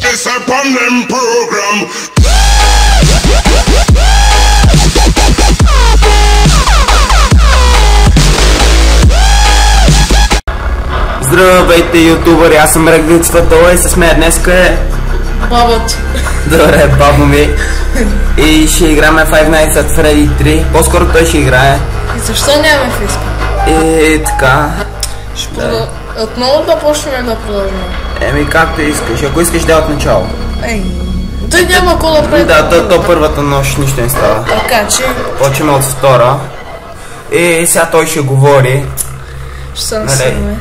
This upon them program. Здравейте, ютубъри, аз съм Регдицата, това и с мен днеска е... Бабата. Добре, баба ми. И ще играме Five Nights at Freddy 3. По-скоро той ще играе. И защо нямаме фиска? И така. Отново да почнем да продължим. Еми както искаш, ако искаш да от начало. Той няма кола пред. Да, то първата нощ нищо не става. Така че... Почваме от втора. И сега той ще говори. Ще се насилме.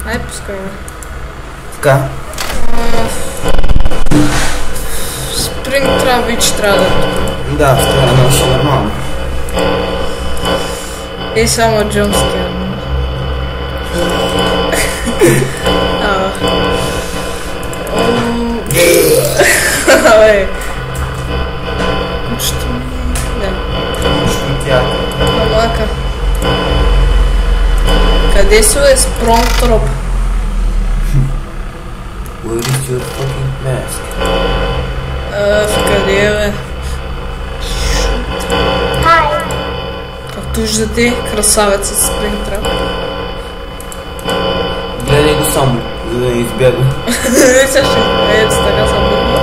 Ай, пускай ме. Така. Спринг Трав трябва да... Да, втора нощ е нормално. И само джумския. Абе. Кучето ми... Не. Малака. Къде си е Спронтроп? Where is your fucking mask? Къде е, бе? Както виждате, красавец е Спрингтрап. Гледай го само, за да не избягва. Ето така съм дърва.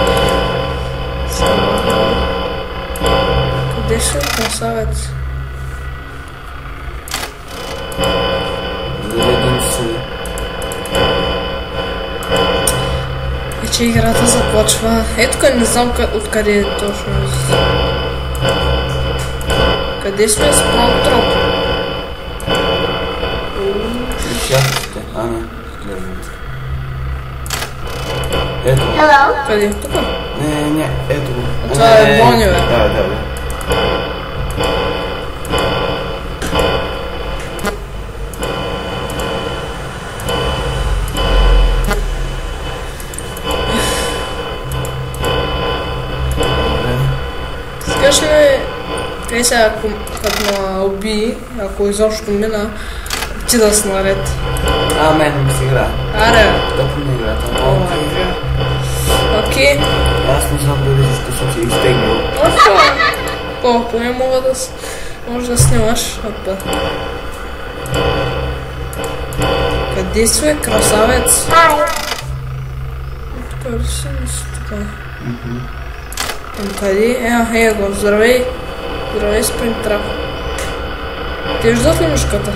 Къде ще е красавец? Заредим се. Вече играта започва. Ето къде не знам откъде е точно. Къде сме Спронтроп? Шахтите, не. Ето. Къде? Тук? Не, ето го. Това е Бони, бе. Да. Скаш ли, къде сега, като ме уби, ако изобщо мина, ти да си наред? Мен ми си игра. Аре. Тъпно не игра, Окей. Аз не знам дали защо съм се изтегнал. Поне може да снимаш. Опа. Къде си е красавец? Къде си тук? Къде? Го, здравей. Здравей, Спрингтрап. Ти виждат ли мишката?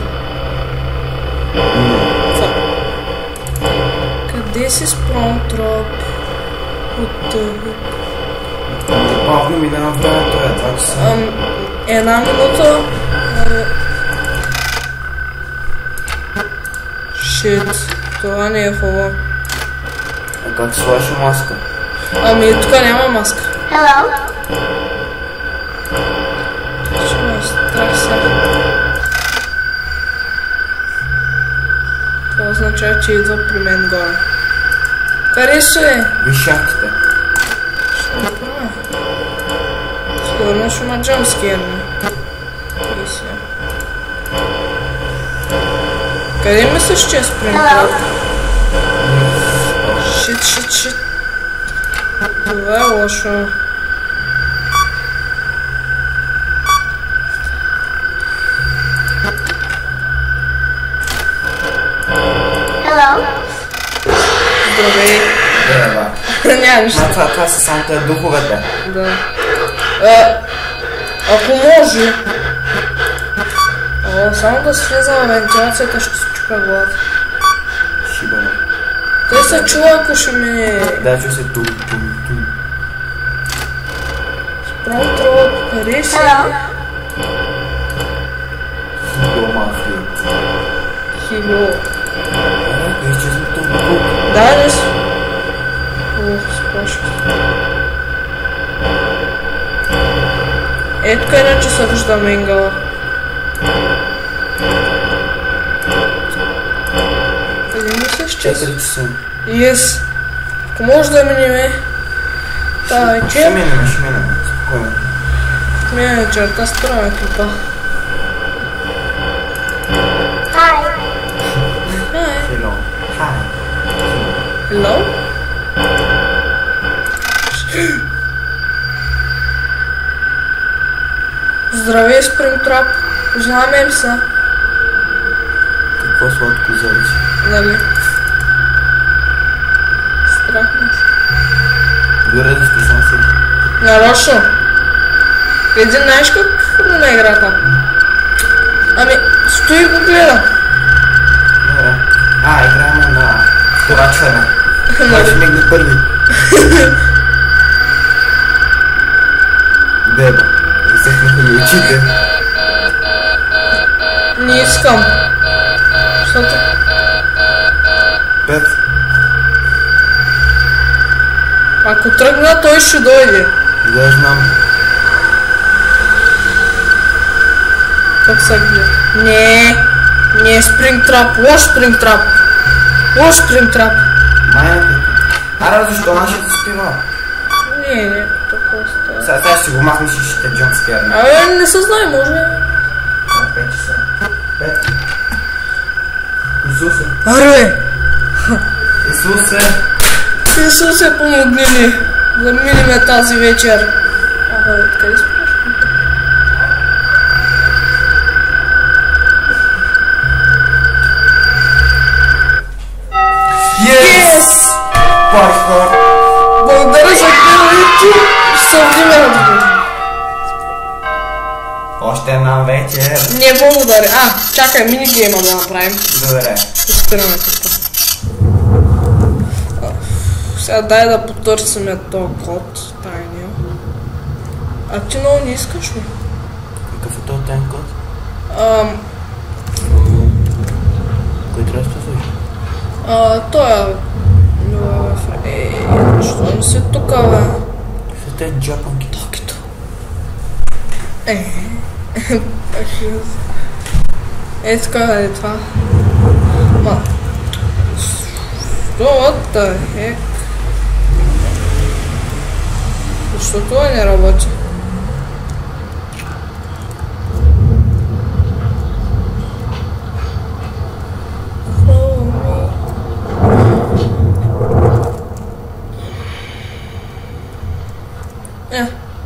Къде си Спронтроп? От тук. Бавно минава времето, е 2 часа. Една минута. Шит. Това не е хубаво. А как слагаш маска? Тук няма маска. Ще ме страх сега. Това означава, че идва при мен горе. Къде ще е? Виж шахтите. Ще направя. Сигурно ще има джамскерни. Къде мислиш, че е Спрингтрап? Шит. Това е лошо. Здравей. Няма нищо. Това са само тези духовете. Да. Ако може. Само да се влиза на вентилацията, ще се чупя главата. Шибане. Той се чува, ако ще ми... Да, чу се тум. Спронтроп, къде си? Дома флит. Хило. Къде изчезна тук? Да, ли си? Спошки. Ето къде че се вижда Менгала. Къде мислиш, че... 4 часа. Yes. Ако може да минеме... Та вечер... Ще минем. Спокойно. Мине вечерта, спираме клипа. Hello. Hello? Здравей, Спрингтрап. Познаваме ли се? Какво сладко зайче? Нали? Страх ми се. Горе да сте сам си. Нарочно. Един знаеш как на играта? Ами, стои и го гледа. Добре. Играем на вторачване. Кой ще мигне първи? Беба. Изсъхнаха ми очите. Не искам. Защото... 5. Ако тръгна, той ще дойде. Да, знам. Как се гледа? Не е Спрингтрап. Лош Спрингтрап. Лош Спрингтрап. Майната. Защо нашето спива? Не, такова става. Сега ще си го махнеш и ще те джампскерне. Не се знае, може. 5 часа. 5. Исусе. Аре! Исусе. Исусе, помогни ни да минеме тази вечер. Откъде спраш? Yes! Паркор. Благодаря за гледането. Ще се увидиме на друго. Още една вечер. Не, благодаря. Чакай, минигейма да направим. Добре. Спираме тук. Сега дай да потърсиме този код. Тайния. А ти много не искаш ли? Какъв е този тайн код? Кой трябва да се служи? Той е... Що не си тука, бе? Ще те джапанки. Токито. Така е това. Ма... What the heck? Защо това не работи?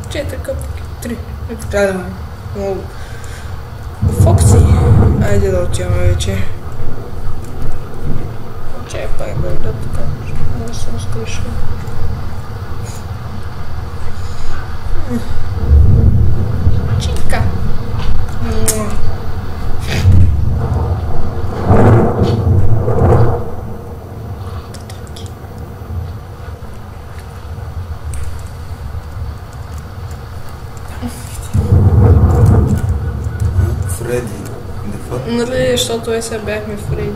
Четири къпки. 3. Така да много. Фокси. Айде да отиваме вече. Чай пак да така. Може да съм скришил. Чика. Фреди. Нали, защото сега бяхме Фреди.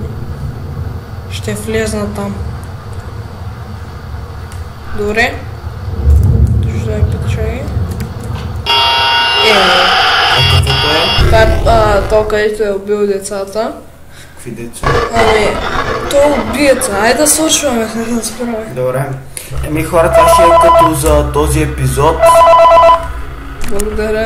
Ще влезна там. Добре. Ще печай. Това е то, където е убил децата. Какви деца? То е убиеца. Айде да свършваме, да спираме. Добре. Хора, това ще е като за този епизод. Благодаря.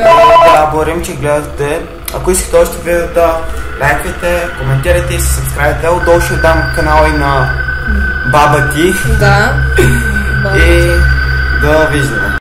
Да, благодарим, че гледахте. Ако искате още видеота, лайкайте, коментирайте и се сабскрайбайте. Отдолу ще дам канала и на баба ти. Да. И да виждаме.